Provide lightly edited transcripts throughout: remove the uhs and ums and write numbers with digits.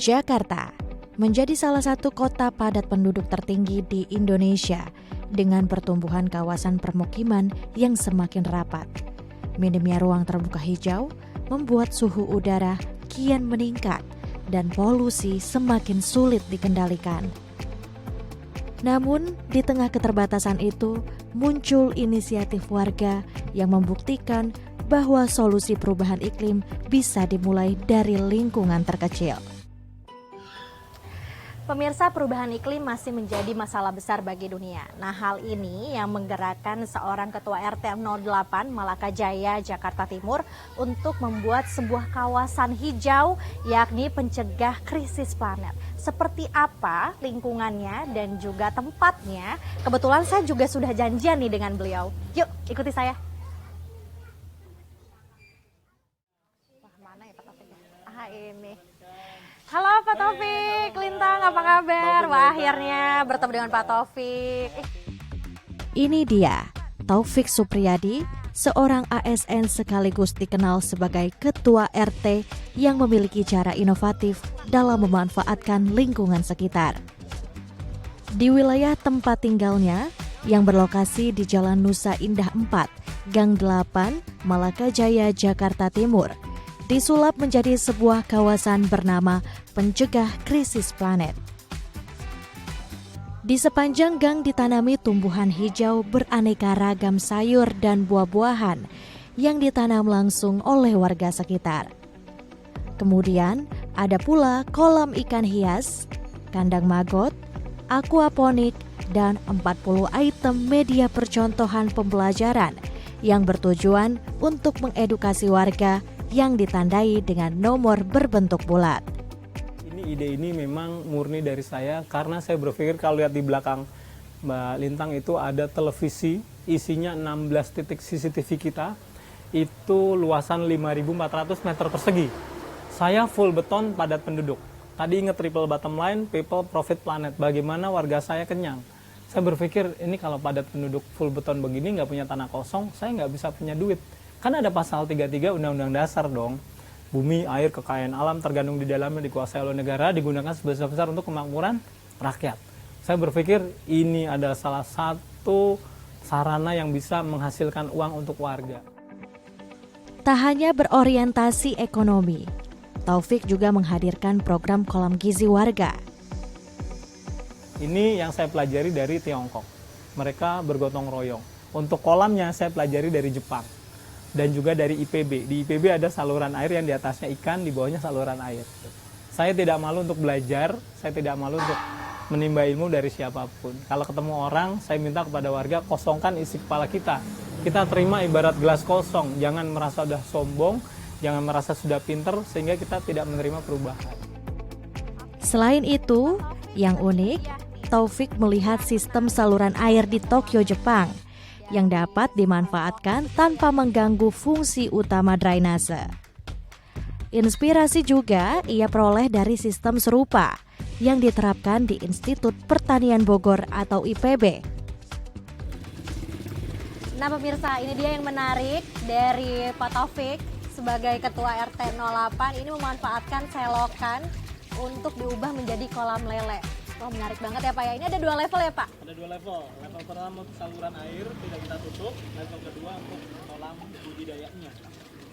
Jakarta menjadi salah satu kota padat penduduk tertinggi di Indonesia dengan pertumbuhan kawasan permukiman yang semakin rapat. Minimnya ruang terbuka hijau membuat suhu udara kian meningkat dan polusi semakin sulit dikendalikan. Namun, di tengah keterbatasan itu, muncul inisiatif warga yang membuktikan bahwa solusi perubahan iklim bisa dimulai dari lingkungan terkecil. Pemirsa, perubahan iklim masih menjadi masalah besar bagi dunia. Nah, hal ini yang menggerakkan seorang ketua RT 08 Malaka Jaya, Jakarta Timur untuk membuat sebuah kawasan hijau, yakni pencegah krisis planet. Seperti apa lingkungannya dan juga tempatnya? Kebetulan saya juga sudah janjian nih dengan beliau. Yuk, ikuti saya. Wah, mana ya Pak Taufik? Ah, ini. Halo Pak Taufik, Lintang, apa kabar? Wah, akhirnya bertemu dengan Pak Taufik. Ini dia, Taufik Supriyadi, seorang ASN sekaligus dikenal sebagai ketua RT yang memiliki cara inovatif dalam memanfaatkan lingkungan sekitar. Di wilayah tempat tinggalnya yang berlokasi di Jalan Nusa Indah 4, Gang 8, Malaka Jaya, Jakarta Timur, disulap menjadi sebuah kawasan bernama Pencegah Krisis Planet. Di sepanjang gang ditanami tumbuhan hijau beraneka ragam sayur dan buah-buahan yang ditanam langsung oleh warga sekitar. Kemudian ada pula kolam ikan hias, kandang magot, aquaponik, dan 40 item media percontohan pembelajaran yang bertujuan untuk mengedukasi warga yang ditandai dengan nomor berbentuk bulat. Ide ini memang murni dari saya karena saya berpikir kalau lihat di belakang Mbak Lintang itu ada televisi isinya 16 titik CCTV kita, itu luasan 5.400 meter persegi. Saya full beton padat penduduk. Tadi ingat triple bottom line, people, profit, planet. Bagaimana warga saya kenyang? Saya berpikir ini kalau padat penduduk full beton begini nggak punya tanah kosong, saya nggak bisa punya duit. Kan ada pasal 33 Undang-Undang Dasar dong. Bumi, air, kekayaan alam tergandung di dalamnya dikuasai oleh negara, digunakan sebesar-besar untuk kemakmuran rakyat. Saya berpikir ini adalah salah satu sarana yang bisa menghasilkan uang untuk warga. Tak hanya berorientasi ekonomi, Taufik juga menghadirkan program kolam gizi warga. Ini yang saya pelajari dari Tiongkok. Mereka bergotong royong. Untuk kolamnya saya pelajari dari Jepang. Dan juga dari IPB. Di IPB ada saluran air yang di atasnya ikan, di bawahnya saluran air. Saya tidak malu untuk belajar, saya tidak malu untuk menimba ilmu dari siapapun. Kalau ketemu orang, saya minta kepada warga, kosongkan isi kepala kita. Kita terima ibarat gelas kosong, jangan merasa sudah sombong, jangan merasa sudah pinter, sehingga kita tidak menerima perubahan. Selain itu, yang unik, Taufik melihat sistem saluran air di Tokyo, Jepang, yang dapat dimanfaatkan tanpa mengganggu fungsi utama drainase. Inspirasi juga ia peroleh dari sistem serupa yang diterapkan di Institut Pertanian Bogor atau IPB. Nah pemirsa, ini dia yang menarik dari Pak Taufik sebagai Ketua RT 08 ini memanfaatkan selokan untuk diubah menjadi kolam lele. Wah, menarik banget ya Pak ya. Ini ada 2 level ya Pak? Ada 2 level. Level pertama untuk saluran air tidak kita tutup. Level kedua untuk kolam budidayanya.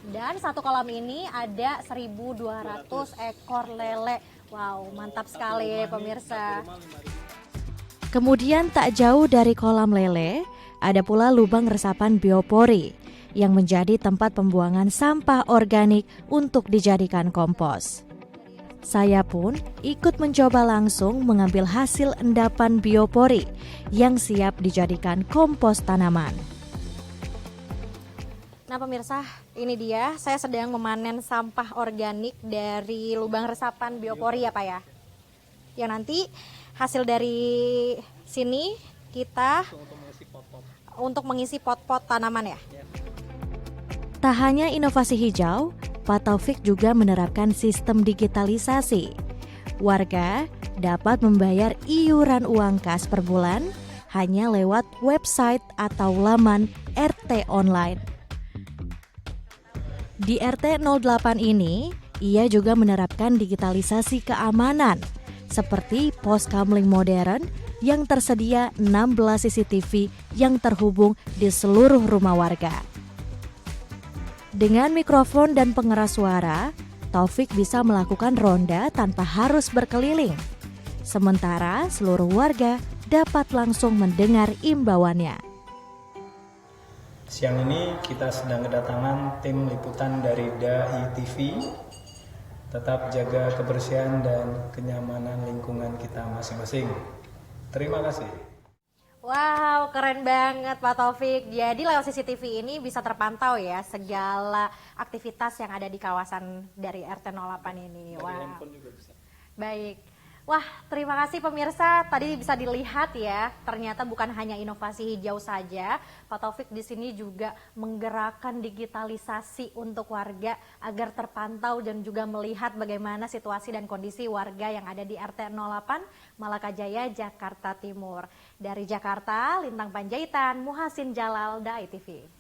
Dan satu kolam ini ada 1.200 ekor lele. Wow, mantap sekali pemirsa. Kemudian tak jauh dari kolam lele, ada pula lubang resapan biopori yang menjadi tempat pembuangan sampah organik untuk dijadikan kompos. Saya pun ikut mencoba langsung mengambil hasil endapan biopori yang siap dijadikan kompos tanaman. Nah pemirsa, ini dia saya sedang memanen sampah organik dari lubang resapan biopori ya Pak ya. Yang nanti hasil dari sini kita untuk mengisi pot-pot tanaman ya. Tak hanya inovasi hijau, Pak Taufik juga menerapkan sistem digitalisasi. Warga dapat membayar iuran uang kas per bulan hanya lewat website atau laman RT online. Di RT 08 ini, Ia juga menerapkan digitalisasi keamanan, seperti pos kamling modern yang tersedia 16 CCTV yang terhubung di seluruh rumah warga. Dengan mikrofon dan pengeras suara, Taufik bisa melakukan ronda tanpa harus berkeliling. Sementara seluruh warga dapat langsung mendengar imbauannya. Siang ini kita sedang kedatangan tim liputan dari DAI TV. Tetap jaga kebersihan dan kenyamanan lingkungan kita masing-masing. Terima kasih. Wow, keren banget Pak Taufik. Jadi lewat CCTV ini bisa terpantau ya segala aktivitas yang ada di kawasan dari RT 08 ini. Wow. Baik. Wah, terima kasih pemirsa. Tadi bisa dilihat ya, ternyata bukan hanya inovasi hijau saja. Pak Taufik di sini juga menggerakkan digitalisasi untuk warga agar terpantau dan juga melihat bagaimana situasi dan kondisi warga yang ada di RT 08 Malaka Jaya, Jakarta Timur. Dari Jakarta, Lintang Panjaitan, Muhasin Jalal, DAI TV.